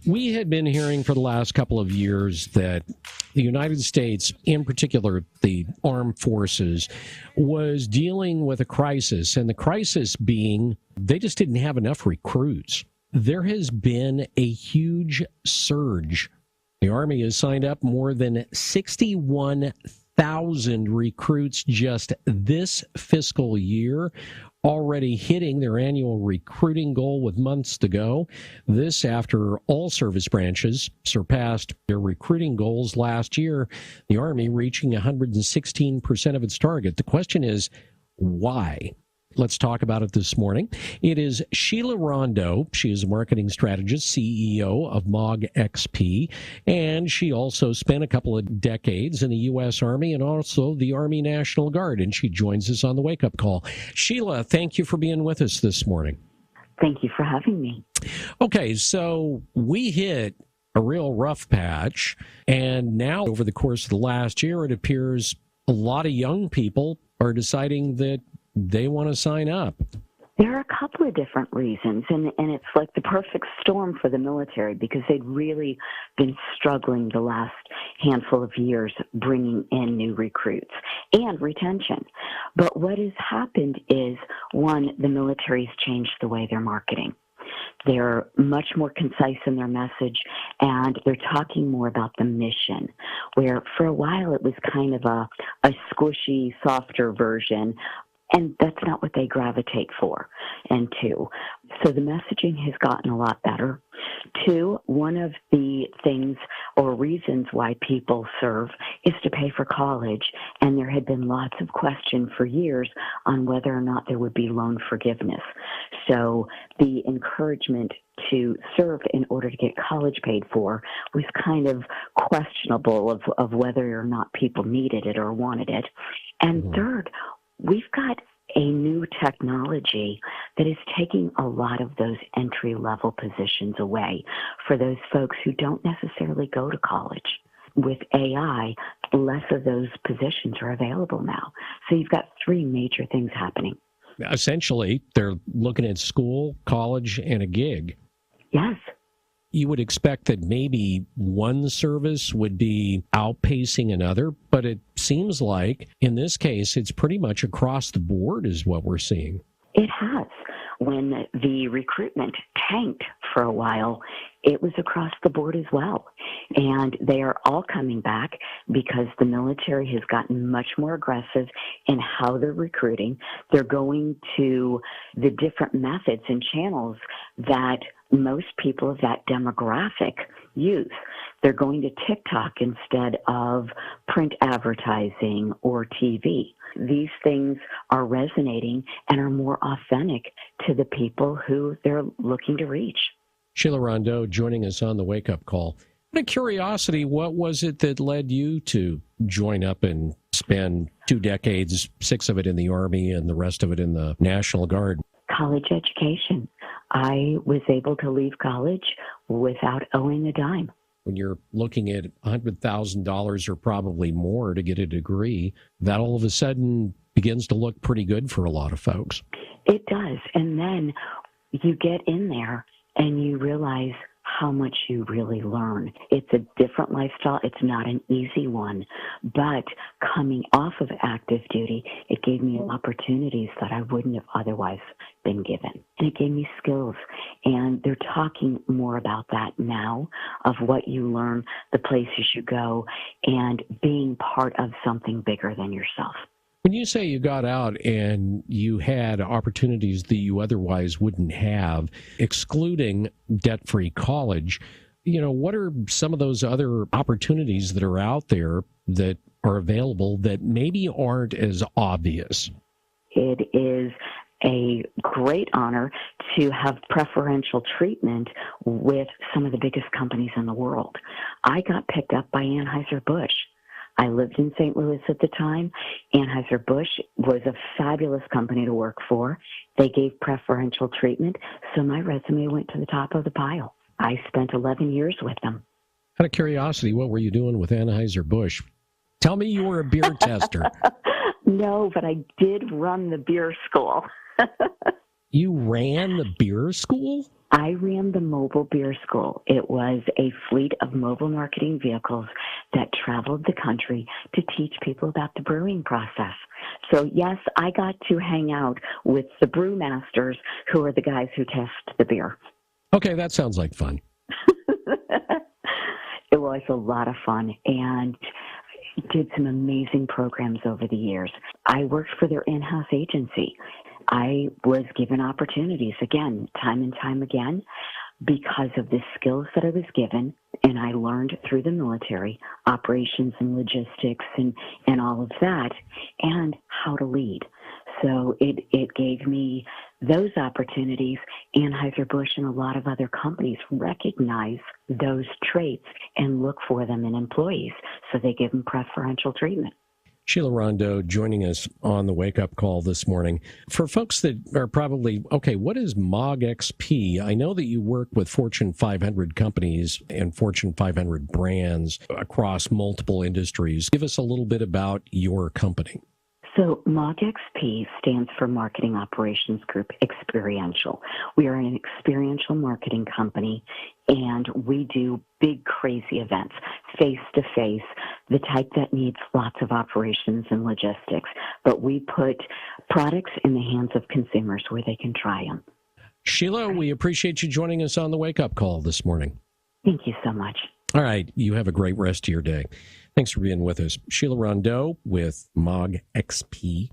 We had been hearing for the last couple of years that the United States, in particular the armed forces, was dealing with a crisis, and the crisis being they just didn't have enough recruits. There has been a huge surge. The Army has signed up more than 61,000 recruits just this fiscal year, already hitting their annual recruiting goal with months to go. This after all service branches surpassed their recruiting goals last year, the Army reaching 116% of its target. The question is, why? Let's talk about it this morning. It is Sheila Rondeau. She is a marketing strategist, CEO of MOGXP, and she also spent a couple of decades in the U.S. Army and also the Army National Guard, and she joins us on the wake-up call. Sheila, thank you for being with us this morning. Thank you for having me. Okay, so we hit a real rough patch, and now over the course of the last year, it appears a lot of young people are deciding that they want to sign up. There are a couple of different reasons, and it's like the perfect storm for the military because they'd really been struggling the last handful of years bringing in new recruits and retention. But what has happened is, one, the military's changed the way they're marketing. They're much more concise in their message, and they're talking more about the mission, where for a while it was kind of a squishy, softer version. And that's not what they gravitate for. And two, so the messaging has gotten a lot better. Two, one of the things or reasons why people serve is to pay for college. And there had been lots of question for years on whether or not there would be loan forgiveness. So the encouragement to serve in order to get college paid for was kind of questionable of whether or not people needed it or wanted it. And third, we've got a new technology that is taking a lot of those entry-level positions away for those folks who don't necessarily go to college. With AI, less of those positions are available now. So you've got three major things happening. Essentially, they're looking at school, college, and a gig. Yes. You would expect that maybe one service would be outpacing another, but it seems like in this case, it's pretty much across the board is what we're seeing. It has. When the recruitment tanked for a while, it was across the board as well. And they are all coming back because the military has gotten much more aggressive in how they're recruiting. They're going to the different methods and channels that most people of that demographic use. They're going to TikTok instead of print advertising or TV. These things are resonating and are more authentic to the people who they're looking to reach. Sheila Rondeau joining us on the wake-up call. Out of curiosity, what was it that led you to join up and spend 2 decades, 6 of it in the Army and the rest of it in the National Guard? College education. I was able to leave college without owing a dime. When you're looking at $100,000 or probably more to get a degree, that all of a sudden begins to look pretty good for a lot of folks. It does. And then you get in there and you realize how much you really learn. It's a different lifestyle. It's not an easy one. But coming off of active duty, it gave me opportunities that I wouldn't have otherwise been given. And it gave me skills. And they're talking more about that now, of what you learn, the places you go, and being part of something bigger than yourself. When you say you got out and you had opportunities that you otherwise wouldn't have, excluding debt-free college, what are some of those other opportunities that are out there that are available that maybe aren't as obvious? It is a great honor to have preferential treatment with some of the biggest companies in the world. I got picked up by Anheuser-Busch. I lived in St. Louis at the time. Anheuser-Busch was a fabulous company to work for. They gave preferential treatment, so my resume went to the top of the pile. I spent 11 years with them. Out of curiosity, what were you doing with Anheuser-Busch? Tell me you were a beer tester. No, but I did run the beer school. You ran the beer school? I ran the mobile beer school. It was a fleet of mobile marketing vehicles that traveled the country to teach people about the brewing process. So yes, I got to hang out with the brewmasters, who are the guys who test the beer. Okay, that sounds like fun. It was a lot of fun and did some amazing programs over the years. I worked for their in-house agency. I was given opportunities again, time and time again, because of the skills that I was given, and I learned through the military, operations and logistics and all of that, and how to lead. So it gave me those opportunities. Anheuser-Busch and a lot of other companies recognize those traits and look for them in employees, so they give them preferential treatment. Sheila Rondeau joining us on the wake-up call this morning. For folks that are probably, okay, what is MOGXP? I know that you work with Fortune 500 companies and Fortune 500 brands across multiple industries. Give us a little bit about your company. So MOGXP stands for Marketing Operations Group Experiential. We are an experiential marketing company, and we do big, crazy events, face-to-face, the type that needs lots of operations and logistics. But we put products in the hands of consumers where they can try them. Sheila, we appreciate you joining us on the wake-up call this morning. Thank you so much. All right. You have a great rest of your day. Thanks for being with us. Sheila Rondeau with MOGXP.